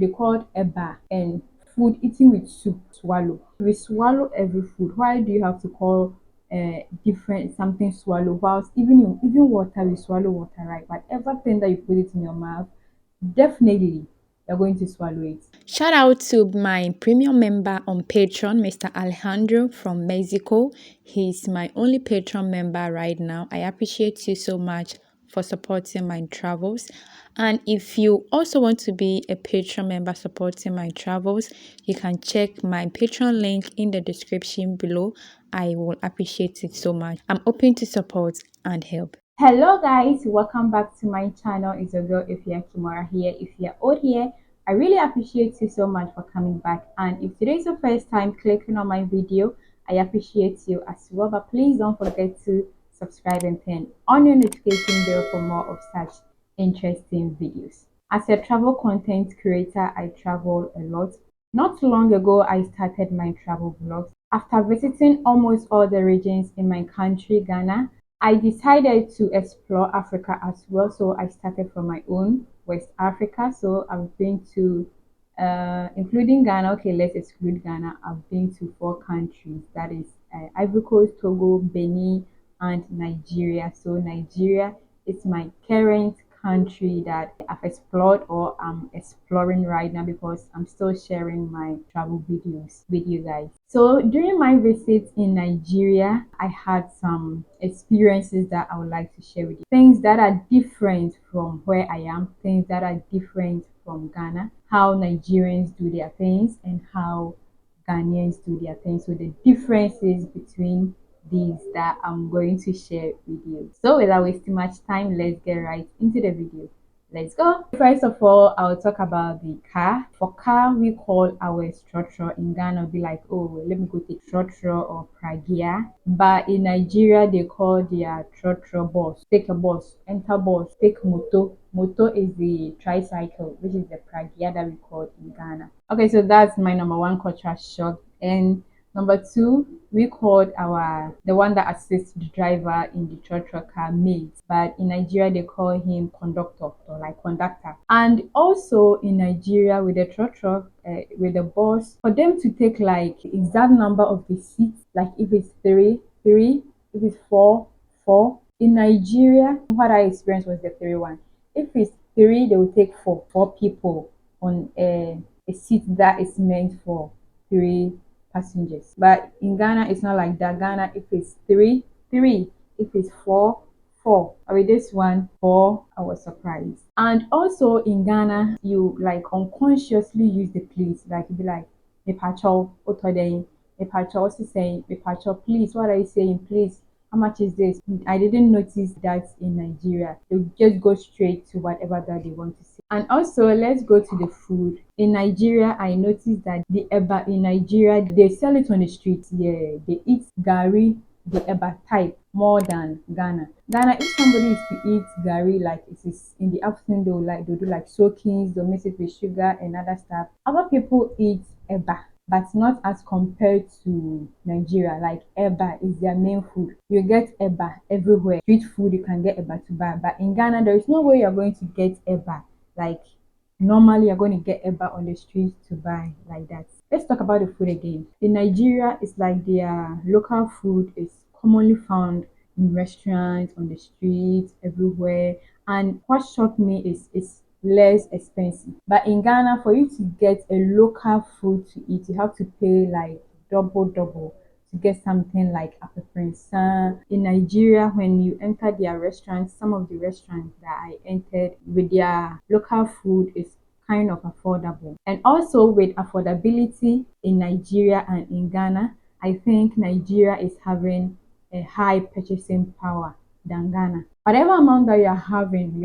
they called eba, and food eaten with soup, swallow. We swallow every food. Why do you have to call different something swallow? Whilst even water, we swallow water, right? Whatever thing that you put it in your mouth, definitely you're going to swallow it. Shout out to my premium member on Patreon, Mr. Alejandro from Mexico. He's my only Patreon member right now. I appreciate you so much for supporting my travels. And if you also want to be a Patreon member supporting my travels, you can check my Patreon link in the description below. I will appreciate it so much. I'm open to support and help. Hello guys, welcome back to my channel. It's your girl EfyaKimora here. If you're old here, I really appreciate you so much for coming back. And if today is your first time clicking on my video, I appreciate you as well. But please don't forget to subscribe and turn on your notification bell for more of such interesting videos. As a travel content creator, I travel a lot. Not too long ago, I started my travel vlogs. After visiting almost all the regions in my country, Ghana, I decided to explore Africa as well. So I started from my own West Africa. So I've been to, including Ghana. Okay, let's exclude Ghana. I've been to 4 countries. That is Ivory Coast, Togo, Benin, and Nigeria. So Nigeria is my current country that I've explored or I'm exploring right now because I'm still sharing my travel videos with you guys. So during my visit in Nigeria, I had some experiences that I would like to share with you. Things that are different from where I am, things that are different from Ghana, how Nigerians do their things and how Ghanaians do their things. So the differences between these that I'm going to share with you. So without wasting much time, let's get right into the video. Let's go. First of all, I'll talk about the car. For car, we call our structure in Ghana be like, oh, let me go take structure or pragia. But in Nigeria, they call their structure bus. Take a bus, enter bus, take moto. Moto is the tricycle, which is the pragia that we call in Ghana. Okay, so that's my number one cultural shock. And number two, we called the one that assists the driver in the trotro car mate, but in Nigeria they call him conductor or like conductor. And also in Nigeria with the trotro, with the bus, for them to take like exact number of the seats, like if it's three, if it's four. In Nigeria, what I experienced was the 3-1. If it's three, they will take four people on a seat that is meant for 3 passengers. But in Ghana, it's not like that. Ghana, if it's three, if it's four. With this one, four, I was surprised. And also in Ghana, you like unconsciously use the please, like you be like, me pacho, otodeng, me pacho, also saying, me pacho, please, what are you saying, please? How much is this? I didn't notice that in Nigeria. They just go straight to whatever that they want to say. And also, let's go to the food. In Nigeria, I noticed that the eba in Nigeria, they sell it on the streets. Yeah, they eat gari, the eba type, more than Ghana. Ghana, if somebody is to eat gari, like it is in the afternoon, they'll do like soakings, they'll mix it with sugar and other stuff. Other people eat eba, but not as compared to Nigeria. Like eba is their main food. You get eba everywhere. Street food, you can get eba to buy. But in Ghana, there is no way you're going to get eba. Like normally, you're going to get eba on the street to buy like that. Let's talk about the food again. In Nigeria, it's like their local food is commonly found in restaurants, on the streets, everywhere. And what shocked me is it's less expensive. But in Ghana, for you to get a local food to eat, you have to pay like double to get something like apeprensa. In Nigeria, when you enter their restaurants, some of the restaurants that I entered with their local food is kind of affordable. And also with affordability in Nigeria and in Ghana, I think Nigeria is having a high purchasing power than Ghana. Whatever amount that you're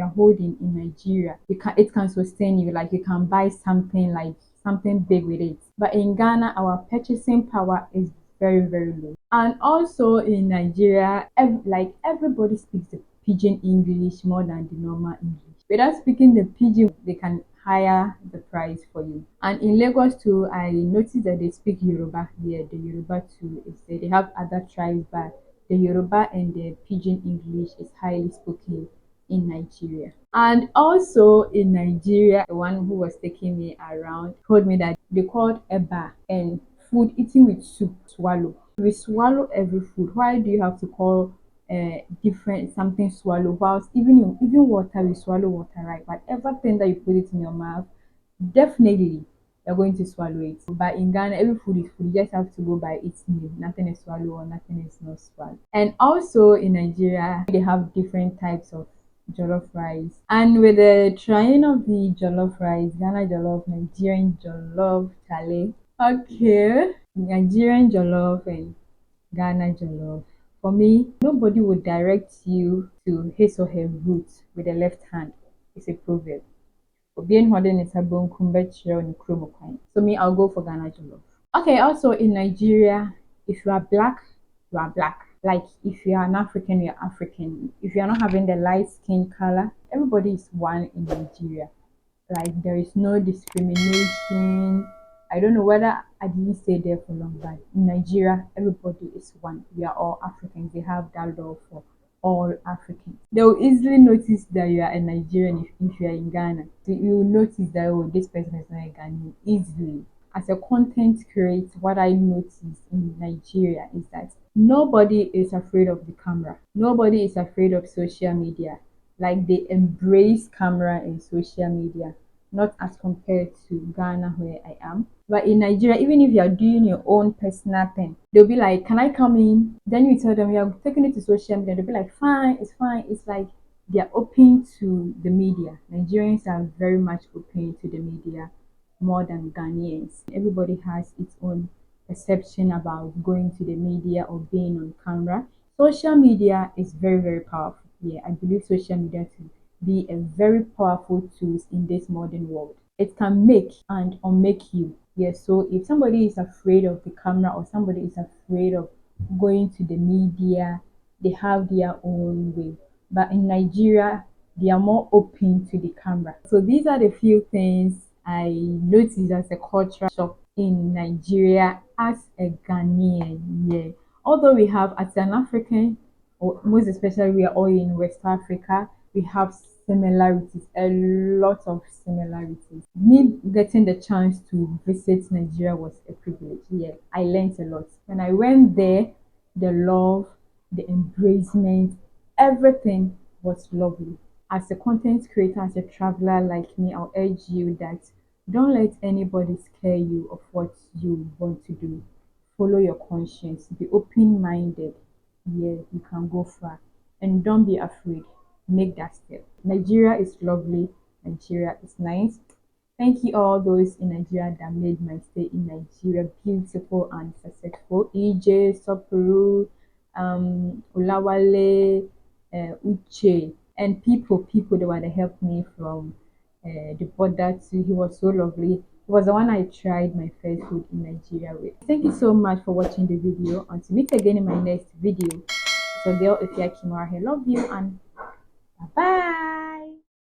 holding in Nigeria, it can sustain you. Like you can buy something like something big with it. But in Ghana, our purchasing power is very low. And also in Nigeria, like everybody speaks the pidgin English more than the normal English. Without speaking the pidgin, they can higher the price for you. And in Lagos too, I noticed that they speak Yoruba here. The Yoruba too is there. They have other tribes, but the Yoruba and the pidgin English is highly spoken in Nigeria. And also in Nigeria, the one who was taking me around told me that they called eba and food eaten with soup swallow. We swallow every food. Why do you have to call different something swallow? Whilst even water, we swallow water, right? Whatever thing that you put it in your mouth, definitely you're going to swallow it. But in Ghana, every food is food. You just have to go by its name. Nothing is swallow or nothing is not swallow. And also in Nigeria, they have different types of jollof rice. And with the trying of the jollof rice, Ghana jollof, Nigerian jollof, Chale. Okay, Nigerian jollof and Ghana jollof. For me, nobody would direct you to his or her roots with the left hand. It's a proverb. Obian holding is a bone kumbetre on chromo coin. So me, I'll go for Ghana jollof. Okay, also in Nigeria, if you are black, you are black. Like if you are an African, you're African. If you are not having the light skin color, everybody is one in Nigeria. Like there is no discrimination. I don't know whether I didn't stay there for long, but in Nigeria, everybody is one. We are all Africans. They have that law for all Africans. They will easily notice that you are a Nigerian if you are in Ghana. So you will notice that, oh, this person is not a Ghanaian easily. As a content creator, what I noticed in Nigeria is that nobody is afraid of the camera. Nobody is afraid of social media. Like they embrace camera and social media, not as compared to Ghana where I am. But in Nigeria, even if you are doing your own personal thing, they'll be like, "Can I come in?" Then you tell them you're taking it to social media. They'll be like, "Fine, it's fine." It's like they're open to the media. Nigerians are very much open to the media more than Ghanaians. Everybody has its own perception about going to the media or being on camera. Social media is very, very powerful. Yeah, I believe social media to be a very powerful tool in this modern world. It can make and unmake you. Yeah, so if somebody is afraid of the camera or somebody is afraid of going to the media, they have their own way. But in Nigeria, they are more open to the camera. So these are the few things I noticed as a cultural shock in Nigeria as a Ghanaian. Yeah. Although we have as an African, or most especially we are all in West Africa, we have similarities, a lot of similarities. Me getting the chance to visit Nigeria was a privilege. Yeah, I learned a lot. When I went there, the love, the embracement, everything was lovely. As a content creator, as a traveler like me, I'll urge you that don't let anybody scare you of what you want to do. Follow your conscience, be open minded. Yeah, you can go far. And don't be afraid. Make that step. Nigeria is lovely. Nigeria is nice. Thank you all those in Nigeria that made my stay in Nigeria beautiful and successful. EJ, Sopuru, Olawale, Uche, and people the one that helped me from the border too. He was so lovely. He was the one I tried my first food in Nigeria with. Thank you so much for watching the video. Until meet again in my next video. So girl, EfyaKimora, I love you and bye bye.